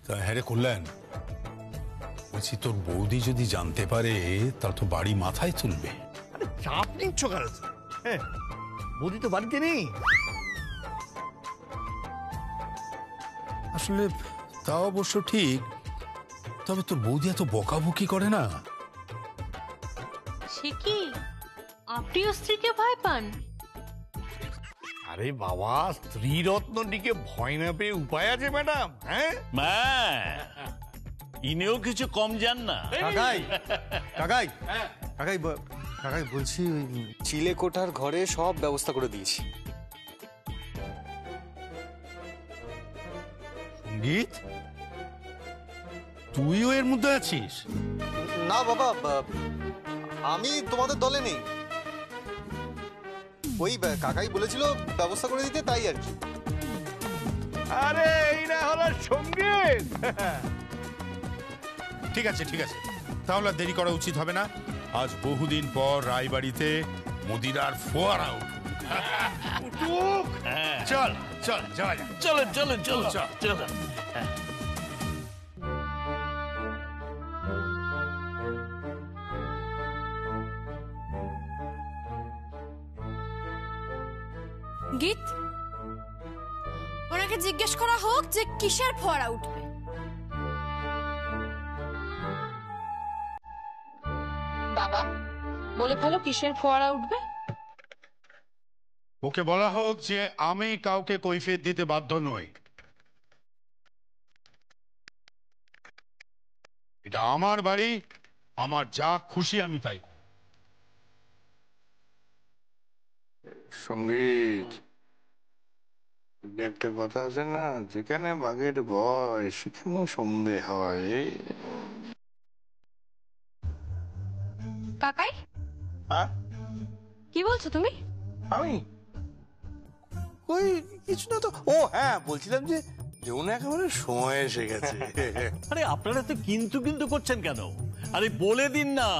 হ্যাঁ রে কল্যাণ, বলছি তোর বৌদি যদি জানতে পারে তার তো বাড়ি মাথায় তুলবে। আরে চাপ নিচ্ছ কেন? হ্যাঁ, বৌদি তো বাড়িতে নেই। আসলে তা অবশ্য ঠিক, তবে তোর বৌদি এত বকাবকি করে না। সে কি, আপনিও স্ত্রীকে ভয় পান? আরে বাবা, স্ত্রী রত্নটিকে ভয় না পেয়ে উপায় আছে ম্যাডাম? হ্যাঁ, ইনিও কিছু কম যান না। কাকাই কাকাই কাকাই কাকাই বলছি ওই চিলে কোঠার ঘরে সব ব্যবস্থা করে দিয়েছি। সঙ্গীত, তুইও এর মধ্যে আছিস? না বাবা, আমি তোমাদের দলে নেই। ওই কাকাই বলেছিল ব্যবস্থা করে দিতে, তাই আর কি। আরে এই না হলো সঙ্গীত। ঠিক আছে ঠিক আছে, তাহলে আর দেরি করা উচিত হবে না। আজ বহুদিন পর রায়বাড়িতে মদিরার ফোয়ারা উঠুক। চল চল যাওয়া যাক। চলেন চলেন চলো চলো। গীত, ওনাকে জিজ্ঞেস করা হোক যে কিসের ফোয়ারা উঠবে। বাবা বলে ফেলো কিসের ফোয়ারা উঠবে। ওকে বলা হোক যে আমি কাউকে কৈফিয়ত দিতে বাধ্য নই, এটা আমার বাড়ি, আমার যা খুশি আমি তাই। সঙ্গীত, একটা কথা আছে না, যেখানে বাঘের ভয় সেখানে সন্দেহ হয়। কাকাই, হ্যাঁ? কি বলছো তুমি? আমি ওই কিছু না তো। ও হ্যাঁ, বলছিলাম যে যৌন একেবারে সময় এসে গেছে। আরে আপনারা তো কিন্তু কিন্তু করছেন কেন? আরে বলে দিন না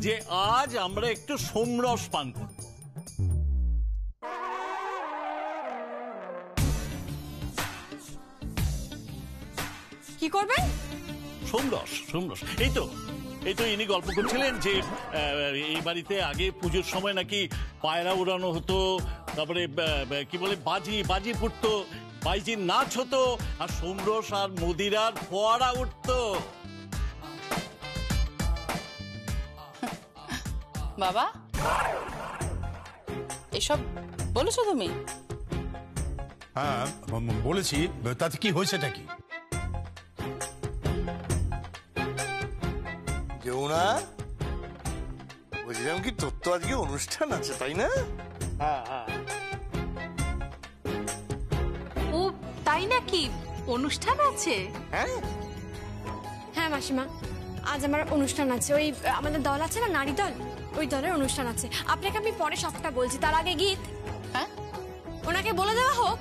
যে আজ আমরা একটু সোমরস পান করব। কি করবেন? সোমরস সোমরস, এই তো ইনি গল্প করছিলেন যে এই বাড়িতে আগে পুজোর সময় নাকি পায়রা উড়ানো হতো, তারপরে কি বলে বাজি ফুটতো, বাইজির নাচ হতো, আর সোমরস আর মদিরার ফোয়ারা উঠতো। বাবা এসব বলেছো তুমি? হ্যাঁ বলেছি, তাতে কি হয়েছেটা কি? যৌনা, বলছিলাম কি তোর তো আজকে অনুষ্ঠান আছে তাই না? ও তাই নাকি, অনুষ্ঠান আছে? হ্যাঁ হ্যাঁ মাসিমা, আজ আমার অনুষ্ঠান আছে। ওই আমাদের দল আছে না, নারী দল, ওই দলের অনুষ্ঠান আছে। আপনাকে আমি পরে সবটা বলছি, তার আগে গীত, হ্যাঁ ওনাকে বলে দেওয়া হোক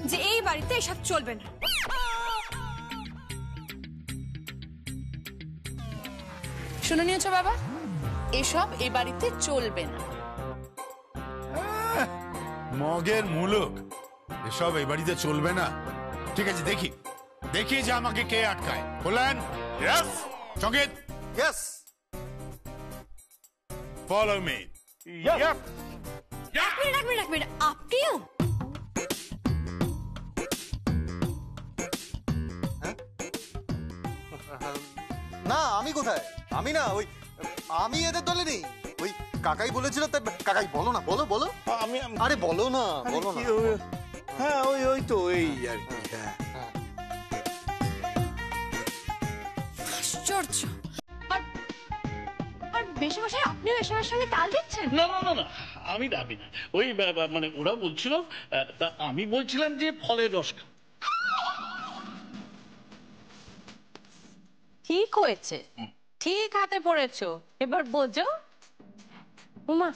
যে এই বাড়িতে এসব চলবে না। শুনে নিয়েছো বাবা, এসব এ বাড়িতে চলবে না। মগের মুলুক, এসব এই বাড়িতে চলবে না। ঠিক আছে, দেখি যে আমাকে কে আটকায়। বললেন ইয়েস সঙ্গীত, ইয়েস ফলো মি। ইয়েপ। এক মিনিট, আপনিও? না আমি কোথায়? আমি না, ওই আমি এদের দলে নেই। ওই কাকাই বলেছিল, তাই কাকাই বলো না, বলো বলো। আমি আরে বলো না, বলো না। হ্যাঁ ওই তো এই আর কি। হ্যাঁ আশ্চর্য। আর বেশি আপনিও এসবের সঙ্গে তাল দিচ্ছেন? না না না না, আমি দাবি না। ওই মানে ওরা বলছিল, তা আমি বলছিলাম যে ফলের রস খাও। ঠিক হয়েছে, ঠিক হাতে পড়েছো, এবার বোঝো। উমা,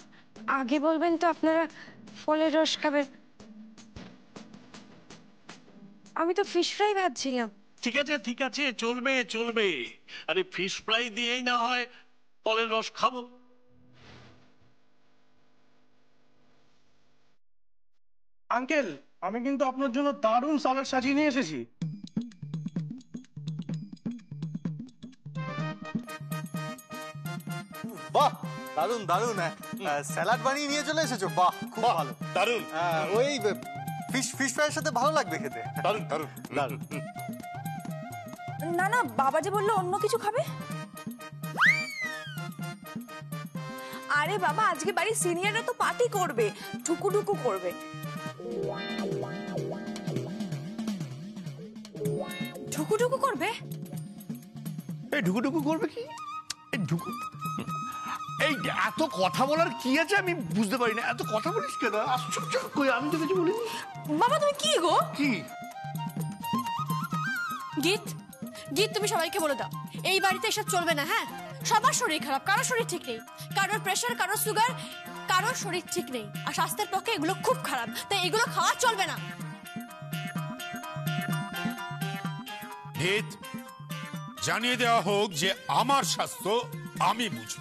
আগে বলবেন তো আপনারা ফলের রস খাবেন। আমি তো ফিশ ফ্রাই ভাবছিলাম। ঠিক আছে চলবে। আরে ফিশ ফ্রাই দিয়েই না হয় ফলের রস খাবো। আঙ্কেল, আমি কিন্তু আপনার জন্য দারুণ সালাড সাজিয়ে নিয়ে এসেছি। বাহ, দারুন দারুন। স্যালাড বানিয়ে নিয়ে চলে এসেছো, বাহ খুব ভালো। দারুণ ওই ফিশ ফ্রাইয়ের সাথে ভালো লাগবে খেতে। দারুণ দারুণ দারুন। না না, বাবা যে বললো অন্য কিছু খাবে। আরে বাবা, আজকে বাড়ির সিনিয়ররা তো পার্টি করবে, ঠুকুটুকু করবে। ঠুকুটুকু করবে? এই ঢুকুঢুকু করবে কি? এই ঢুকু এই এত কথা বলার কি আছে আমি বুঝতে পারি না। এত কথা বলিস কেন? আশ্চর্য, কই আমি তো কিছু বলিনি। বাবা তুমি কি গো? কি গীত, গীত তুমি সবাইকে বলে দাও এই বাড়িতে এসব চলবে না। হ্যাঁ, সবার শরীর খারাপ, কারোর শরীর ঠিক নেই, কারোর প্রেশার, কারোর সুগার, কারোর শরীর ঠিক নেই, আর স্বাস্থ্যের পক্ষে এগুলো খুব খারাপ, তাই এগুলো খাওয়া চলবে না। হিত, জানিয়ে দেওয়া হোক যে আমার স্বাস্থ্য আমি বুঝবো।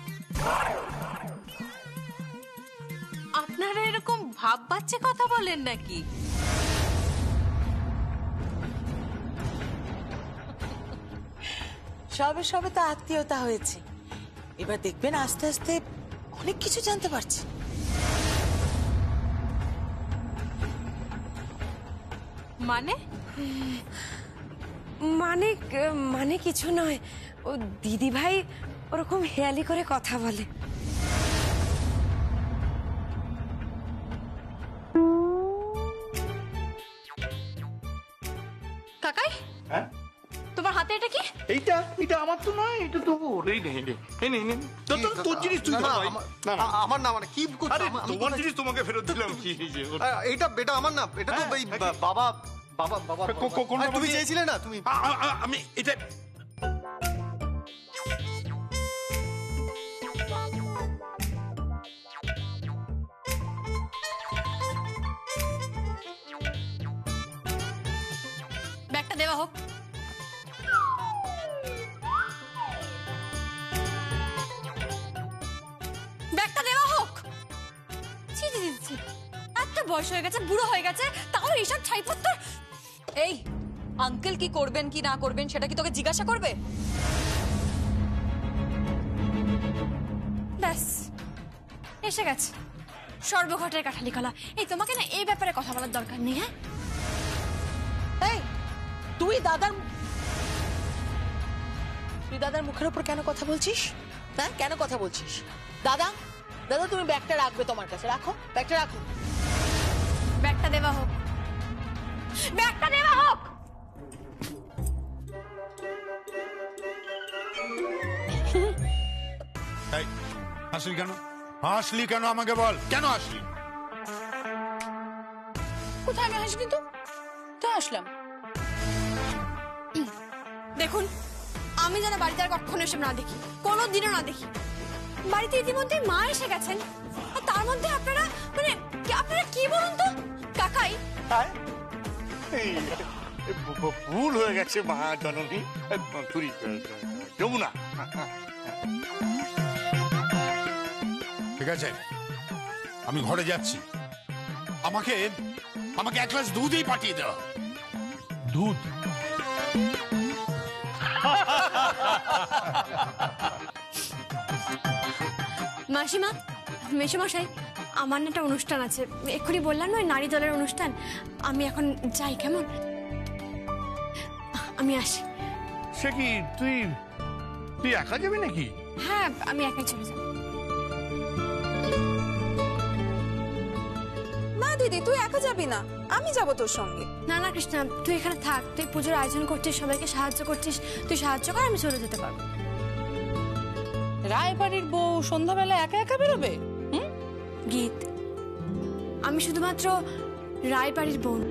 আপনারা এরকম ভাব বাচ্চা কথা বলেন নাকি? সবে সবে তো আত্মীয়তা হয়েছে, এবার দেখবেন আস্তে আস্তে অনেক কিছু জানতে পারছি। মানে মানে মানে কিছু নয়, ও দিদি ভাই ওরকম হেয়ালি করে কথা বলে। কাকাই, হ্যাঁ? তোমার হাতে এটা কি? এটা আমার তো নয়, এটা তো ওর। এই নে তোর জিনিস তুই না, ধর না, ভাই। না, না, আমার না, মানে কি করছো? আরে আমি তোমার জিনিস তোমাকে ফেরত দিলাম। কি এটা আমার না, এটা তো ওই বাবা বাবা বাবা। কোনটা তুমি বলছি? চেয়েছিলে না তুমি। আমি এটা ব্যাগটা দেওয়া হোক। ব্যাগটা দেওয়া হোক। ছি ছি ছি ছি। এত বয়স হয়ে গেছে, বুড়ো হয়ে গেছে, তাও এইসব ছাইপত্র। এই আঙ্কেল কি করবেন কি না করবেন সেটা কি তোকে জিজ্ঞাসা করবে? ব্যাস, এসে গেছে সর্বঘটের কাঠালি কলা। এই তোমাকে না এই ব্যাপারে কথা বলার দরকার নেই। হ্যাঁ, এই তুই দাদার মুখের উপর কেন কথা বলছিস? হ্যাঁ, কেন কথা বলছিস? দাদা দাদা তুমি ব্যাগটা রাখবে তোমার কাছে, রাখো ব্যাগটা, রাখো। ব্যাগটা দেওয়া হোক, ব্যাগটা দেওয়া হোক। এই, হাসলি কেন? হাসলি কেন আমাকে বল, কেন হাসলি? কোথায় আমি হাসি? কিন্তু কোথায় আসলাম? দেখুন, আমি যেন বাড়িতে আর কখনো এসব না দেখি, কোনোদিনও না দেখি। বাড়িতে ইতিমধ্যে মা এসে গেছেন, আর তার মধ্যে আপনারা মানে আপনারা কি বলুন তো? কাকাই, ভুল হয়ে গেছে মা জননী। যমুনা, ঠিক আছে, আমি ঘরে যাচ্ছি। আমাকে আমাকে এক গ্লাস দুধই পাঠিয়ে দাও। দুধ? মাসিমা, মেসোমশাই, আমার না একটা অনুষ্ঠান আছে, এক্ষুনি বললাম না, ওই নারী দলের অনুষ্ঠান। আমি এখন যাই, কেমন? আমি আসি। সে কি তুই একা যাবি নাকি? হ্যাঁ, আমি একাই চলে যাব। না দিদি, তুই একা যাবি না, আমি যাব তোর সঙ্গে। না না কৃষ্ণা, তুই এখানে থাক, তুই পুজোর আয়োজন করছিস, সবাইকে সাহায্য করছিস, তুই সাহায্য কর, আমি চলে যেতে পারবো। রায়বাড়ির বউ সন্ধ্যাবেলা একা একা বেরোবে? গীত, আমি শুধুমাত্র রায়বাড়ির বোন,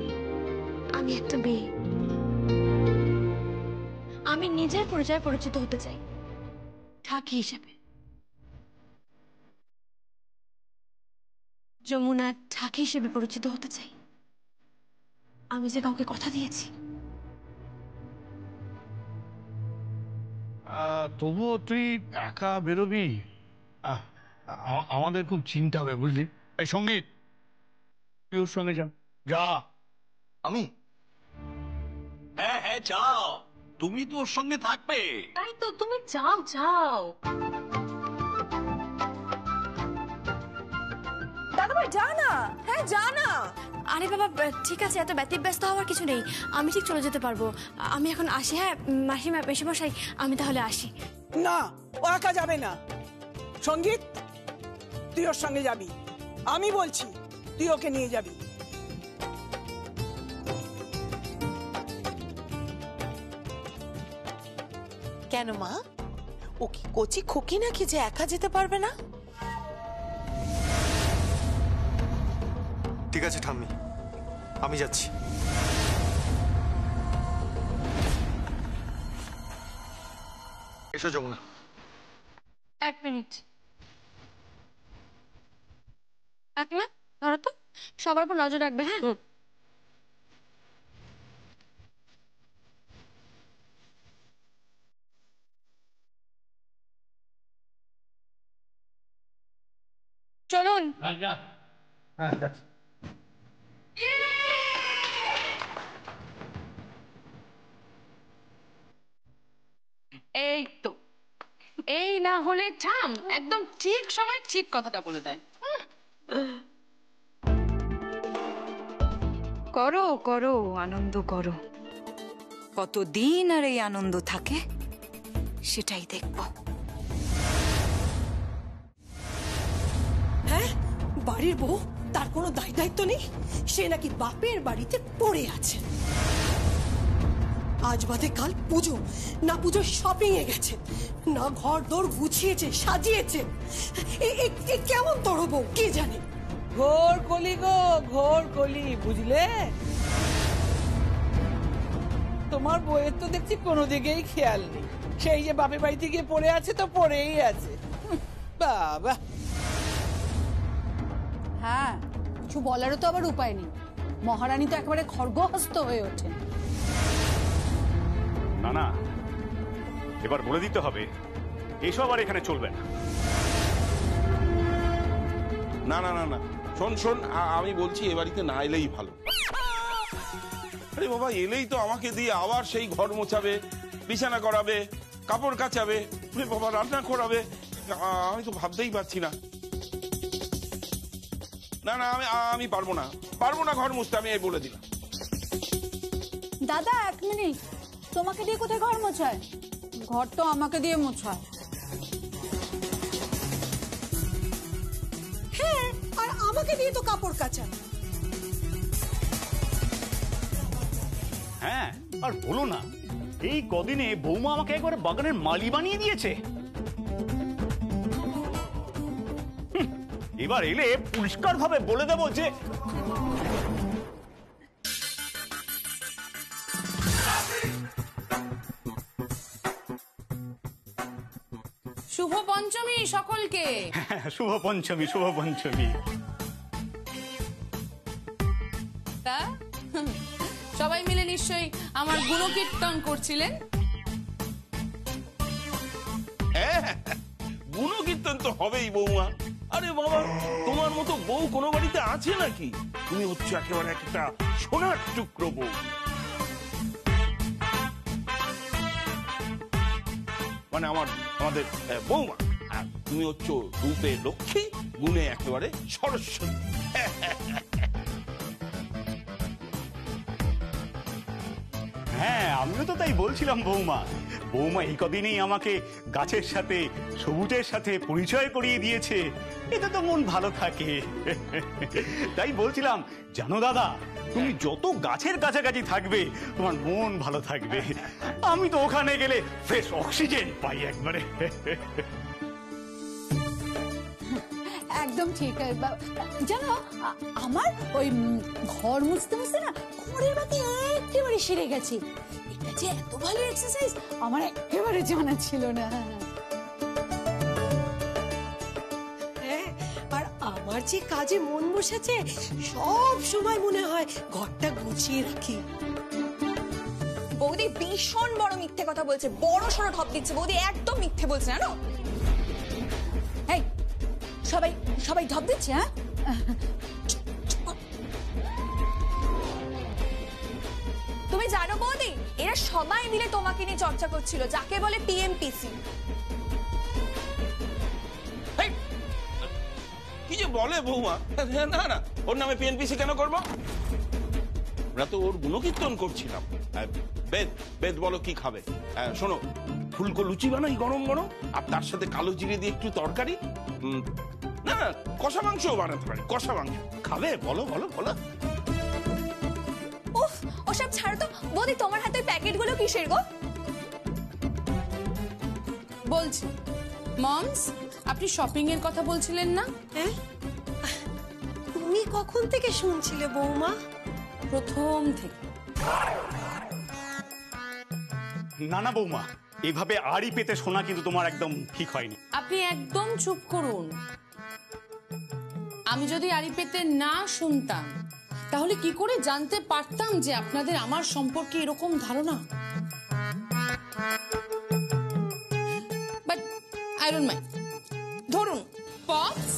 আমি একটা মেয়ে। আমি নিজের পরিচয়ে পরিচিত হতে চাই, ঠাকি হিসেবে। যমুনা ঠাকি হিসেবে পরিচিত হতে চাই। আমি যে কাউকে কথা দিয়েছি। তবুও তুই একা বেরোবি? আমাদের খুব চিন্তা হবে, বুঝলি? এই সঙ্গীত, তুই ওর সঙ্গে যা। আমি? হ্যাঁ হ্যাঁ, যাও, তুমি তো ওর সঙ্গে থাকবে। তাই তো, তুমি যাও যাও। বাবা যা না, হ্যাঁ যা না। আরে বাবা ঠিক আছে, এত ব্যতিব্যস্ত হওয়ার কিছু নেই, আমি ঠিক চলে যেতে পারবো। আমি এখন আসি। হ্যাঁ মাসিমা, মেসোমশাই, আমি তাহলে আসি। না, ও একা যাবে না। সঙ্গীত, তুই ওর সঙ্গে যাবি। আমি বলছি তুই ওকে নিয়ে যাবি। কেন মা, ও কি কচি খুকি নাকি যে একা যেতে পারবে না? ঠিক আছে ঠাম্মি, আমি যাচ্ছি। এসো যমুনা। এক মিনিট, এক মিনিট ধরো তো, সবার উপর নজর রাখবে। হ্যাঁ চলুন। এই তো, এই না হলে ঠাম একদম ঠিক সময় ঠিক কথাটা বলে দেয়। করো করো, আনন্দ করো। কতদিন আর এই আনন্দ থাকে সেটাই দেখবো। হ্যাঁ, বাড়ির বউ, তার কোনো দায়িত্ব নেই। সে নাকি বাপের বাড়িতে পড়ে আছে। আজ বাদে কাল পুজো, না পুজো শপিং এ গেছে, না ঘর দোর গুছিয়েছে সাজিয়েছে। এ কেমন তোর বউ কে জানে। ঘোর কলি গো, ঘোর কলি, বুঝলে? তোমার বউয়ের তো দেখছি কোনো দিকেই খেয়াল নেই। সেই যে বাপের বাড়িতে গিয়ে পড়ে আছে তো পড়েই আছে। বাবা, হ্যাঁ, কিছু বলারও তো আবার উপায় নেই। মহারানী তো একেবারে খড়গহস্ত হয়ে ওঠেন। না না, এবার বলে দিতে হবে এসব আর এখানে চলবে না। না না না না, শোন শোন, আমি বলছি এ বাড়িতে না এলেই ভালো। আরে বাবা, এলেই তো আমাকে দিয়ে আবার সেই ঘর মোছাবে, বিছানা করাবে, কাপড় কাচাবে, বাবা রান্না করাবে। আমি তো ভাবতেই পারছি না। না না, আমি পারবো না, পারবো না ঘর মুছতে, আমি এই বলে দিলাম। দাদা এক মিনিট, তোমাকে দিয়ে কোথায় ঘর মোছায়? ঘর তো আমাকে দিয়ে মোছায়। হ্যাঁ, আর আমাকে দিয়ে তো কাপড় কাচা। হ্যাঁ, আর বলো না, এই কদিনে বৌমা আমাকে একবার বাগানের মালি বানিয়ে দিয়েছে। এবার এলে পরিষ্কার ভাবে বলে দেবো যে শুভ পঞ্চমী সকলকে। শুভ পঞ্চমী, শুভ পঞ্চমী। তা সবাই মিলে নিশ্চয়ই আমার গুণকীর্তন করছিলেন। হ্যাঁ, গুণকীর্তন তো হবেই বৌমা। আরে বাবা, তোমার মতো বউ কোনো বাড়িতে আছে নাকি? তুমি হচ্ছে একেবারে একটা সোনার টুকরো বউ। মানে আমাদের বৌমা। আর তুমি হচ্ছে রূপে লক্ষ্মী, গুণে একেবারে সরস্বতী। হ্যাঁ, আমিও তো তাই বলছিলাম বৌমা। বৌমা এই কদিনেই আমাকে গাছের সাথে, সবুজের সাথে পরিচয় করিয়ে দিয়েছে। এতে তো মন ভালো থাকে। তাই বলছিলাম, জানো দাদা, তুমি যত গাছের কাছাকাছি থাকবে তোমার মন ভালো থাকবে। আমি তো ওখানে গেলে ফ্রেশ অক্সিজেন পাই একবারে। একদম ঠিক। জানো, আমার ওই ঘর মুছতে মুছতে না ঘরের বাতি একেবারে সেরে গেছে। এটা যে এত ভালো এক্সারসাইজ আমার একেবারে জানা ছিল না। আর আমার যে কাজে মন বসেছে, সব সময় মনে হয় ঘরটা গুছিয়ে রাখি। বৌদি ভীষণ বড় মিথ্যে কথা বলছে, বড় সড়ো ঠপ দিচ্ছে। বৌদি একদম মিথ্যে বলছে, জানো? এই সবাই সবাই ঢপ দিচ্ছে। হ্যাঁ, তুমি জানো বৌদি, এরা সবাই মিলে তোমাকে নিয়ে চর্চা করছিল, যাকে বলে পিএমপিসি। কি যে বলে বৌমা, না না ওর নামে পিএনপিসি কেন করব? আমরা তো ওর গুণকীর্তন করছিলাম। বেদ বেদ বলো কি খাবে? শোনো, ফুলকো লুচি বানাই গরম গরম, আর তার সাথে কালো জিরে দিয়ে একটু তরকারি। না না, কষা মাংসও বানাতে পারি, কষা মাংস খাবে? বলো বলো বলো। উফ, ওসব ছাড়ো তো। বৌদি, তোমার হাতের প্যাকেটগুলো কিসের গো? বলছি মমস, আপনি শপিং এর কথা বলছিলেন না? হ্যাঁ, তুমি কখন থেকে শুনছিলে বৌমা? প্রথম থেকে। না না বৌমা, এভাবে আড়ি পেতে শোনা কিন্তু তোমার একদম ঠিক হয়নি। আপনি একদম চুপ করুন। আমি যদি আড়ি পেতে না শুনতাম তাহলে কি করে জানতে পারতাম যে আপনাদের আমার সম্পর্কে এরকম ধারণা? But I don't mind. ধরুন পপস,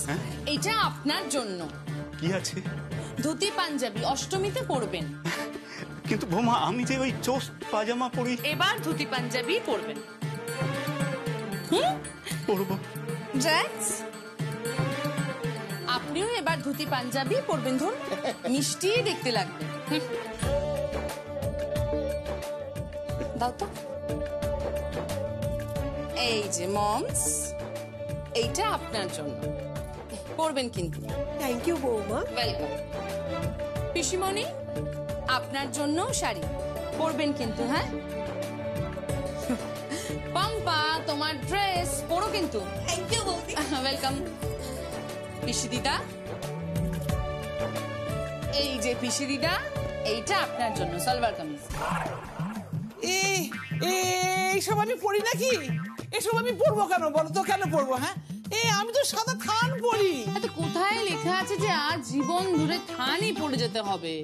এটা আপনার জন্য। কি আছে? ধুতি পাঞ্জাবি, অষ্টমীতে পরবেন। কিন্তু বৌমা, আমি যে ওই চোস্ট পাজামা পরি। এবার ধুতি পাঞ্জাবি পরবেন। পরবো। জ্যাক্স, আপনিও এবার ধুতি পাঞ্জাবি পরবেন। ধরুন, মিষ্টি দেখতে লাগবে। দাও তো। এই যে মমস, এইটা আপনার জন্য পরবেন কিন্তু। থ্যাংক ইউ বৌমা। ওয়েলকাম। পিসিমণি, আপনার জন্য শাড়ি পরবেন কিন্তু। হ্যাঁ, পম্পা, তোমার ড্রেস পরো কিন্তু। থ্যাংক ইউ বৌদি। ওয়েলকাম। পিসি দিদা, এই যে পিসি দিদা, এইটা আপনার জন্য সালোয়ার কামিজ। এইসব আমি পড়ি নাকি? এসব আমি পড়বো কেন বলো তো? কেন পড়বো? হ্যাঁ, আমি তো সাদা থান পড়ি। কোথায় লেখা আছে যে আজ জীবন ধরে থানই পড়ে যেতে হবে?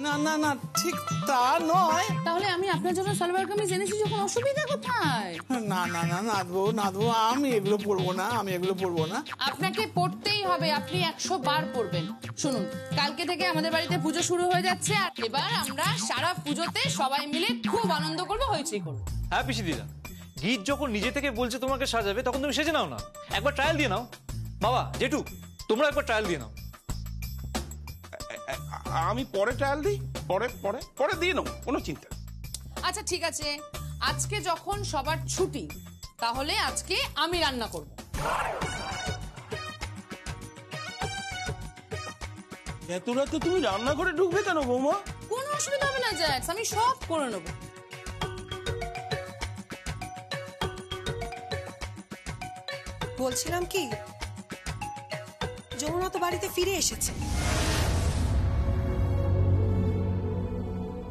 না না না, ঠিক তা নয়। তাহলে আমি আপনার জন্য সালোয়ার কামিজ এনেছি যখন অসুবিধা কোথায়? না না না, নাদবো নাদবো, আমি এগুলো পড়বো না, আমি এগুলো পড়বো না। আপনাকে পড়তেই হবে, আপনি 100 বার পড়বেন। শুনুন, কালকে থেকে আমাদের বাড়িতে পুজো শুরু হয়ে যাচ্ছে, আর এবার আমরা সারা পুজোতে সবাই মিলে খুব আনন্দ করবো, হইচই করবো। হ্যাঁ পিসি দিদা, গীত যখন নিজে থেকে বলছে তোমাকে সাজাবে, তখন তুমি সেজে নাও না, একবার ট্রায়াল দিয়ে নাও। বাবা, জেঠু, তোমরা একবার ট্রায়াল দিয়ে নাও। আমি পরে ট্রায়াল দিই, পরে পরে পরে দিয়ে নাও, কোনো চিন্তা নেই। আচ্ছা ঠিক আছে, আজকে যখন সবার ছুটি, তাহলে আজকে আমি রান্না করব। এত রাতে তুমি রান্না করে ঢুকবে কেন বৌমা? কোনো অসুবিধা হবে না জ্যাক্স, আমি সব করে নেব। বলছিলাম কি, যমুনা তো বাড়িতে ফিরে এসেছে।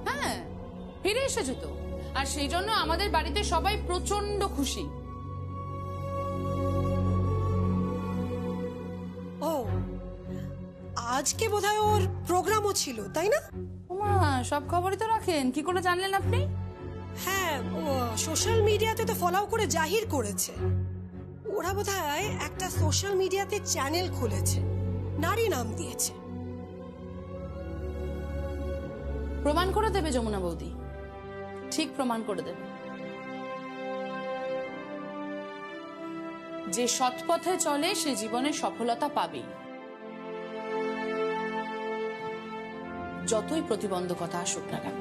হ্যাঁ, ফিরে এসেছে তো, আর সেই জন্য আমাদের বাড়িতে সবাই প্রচন্ড খুশি। ও, আজকে বোধহয় ওর প্রোগ্রামও ছিল, তাই না? ওমা, সব খবরই তো রাখেন, কি করে জানলেন আপনি? হ্যাঁ, ও সোশ্যাল মিডিয়াতে তো ফলো করে জাহির করেছে। ওরা বোধহয় একটা সোশ্যাল মিডিয়াতে চ্যানেল খুলেছে, নারী নাম দিয়েছে। প্রমাণ করে দেবে যমুনা বৌদি, ঠিক প্রমাণ করে দেবে। যে সৎ পথে চলে সে জীবনে সফলতা পাবে, যতই প্রতিবন্ধকতা আসুক না কেন।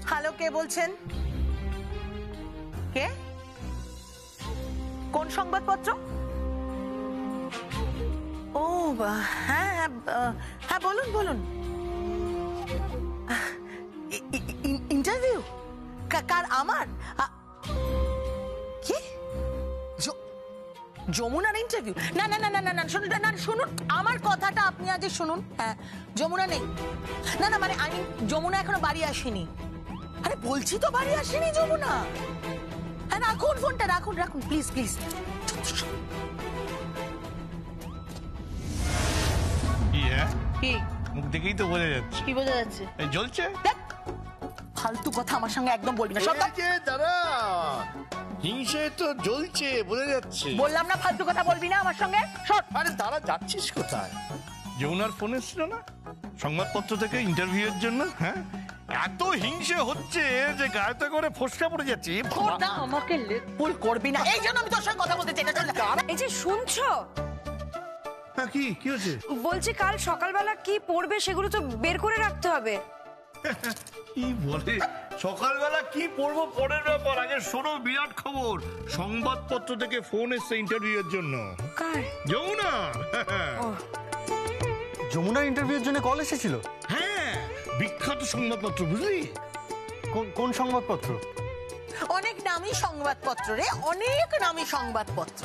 হ্যালো, কে বলছেন? কে? কোন সংবাদপত্র? ও হ্যাঁ হ্যাঁ, বলুন বলুন। ইন্টারভিউ? কার? আমার? কি? যমুনার ইন্টারভিউ? না না না না না না, শুনুন না, শুনুন আমার কথাটা আপনি আগে শুনুন। হ্যাঁ, যমুনা নেই। না না, মানে আমি, যমুনা এখনো বাড়ি আসেনি। আরে বলছি তো বাড়ি আসেনি যমুনা। হ্যাঁ, রাখুন ফোনটা, রাখুন রাখুন প্লিজ প্লিজ। কি মুখ দেখেই তো বোঝা যাচ্ছে। কি বোঝা যাচ্ছে? জ্বলছে। ফালতু কথা আমার সঙ্গে একদম বলবি না। সব দাঁড়া, হিংসে তো জ্বলছে বোঝা যাচ্ছে। বললাম না ফালতু কথা বলবি না আমার সঙ্গে। আরে দাঁড়া, যাচ্ছিস কোথায়? যমুনার ফোন এসেছিল না সংবাদপত্র থেকে ইন্টারভিউয়ের জন্য। হ্যাঁ, এত হিংসে হচ্ছে যে গায়েতে করে ফসকা পড়ে যাচ্ছে। খোদা আমাকে লেটপুল করবি না, এই জন্য আমি তোর সঙ্গে কথা বলতে চাই না। এই যে শুনছো, হ্যাঁ কি হয়েছে? বলছি কাল সকালবেলা কি পড়বে সেগুলো তো বের করে রাখতে হবে। কি বলে সকালবেলা কি পড়বো পরের ব্যাপার, আগে শোনো বিরাট খবর। সংবাদপত্র থেকে ফোন এসছে ইন্টারভিউয়ের জন্য। যমুনা। যমুনার ইন্টারভিউর জন্য কল এসেছিল? হ্যাঁ, বিখ্যাত সংবাদপত্র, বুঝলি? কোন সংবাদপত্র? অনেক নামী সংবাদপত্র রে, অনেক নামী সংবাদপত্র।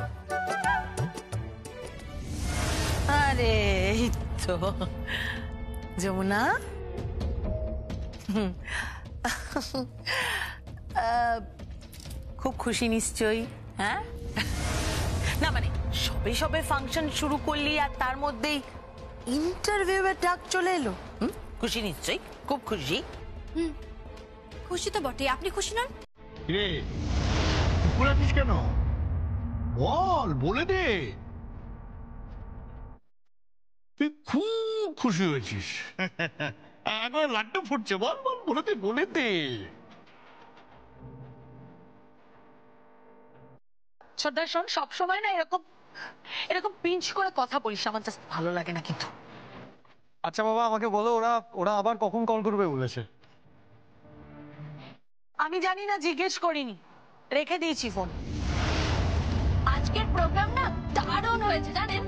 আরে এই তো যমুনা, খুব খুশি নিশ্চয়ই? হ্যাঁ, না মানে সবে ফাংশন শুরু করলি আর তার মধ্যেই ইন্টারভিউয়ের ডাক চলে এলো। খুশি নিশ্চয়ই, খুব খুশি। খুশি তো বটে, আপনি খুশি নন? রে আছিস কেন? বল, বলে দে। তুই খুব খুশি হয়েছিস, একবার লাড্ডু ফুটছে। বল বল, বলে দে। সর্দার শোন, সবসময় না এরকম পিঞ্চ করে কথা বলিস, আমার জাস্ট ভালো লাগে না কিন্তু। আচ্ছা বাবা, আমাকে বলো ওরা আবার কখন কল করবে বলেছে? আমি জানি না, জিজ্ঞেস করিনি, রেখে দিয়েছি ফোন। আজকের প্রোগ্রাম না দারুণ হয়েছে জানেন।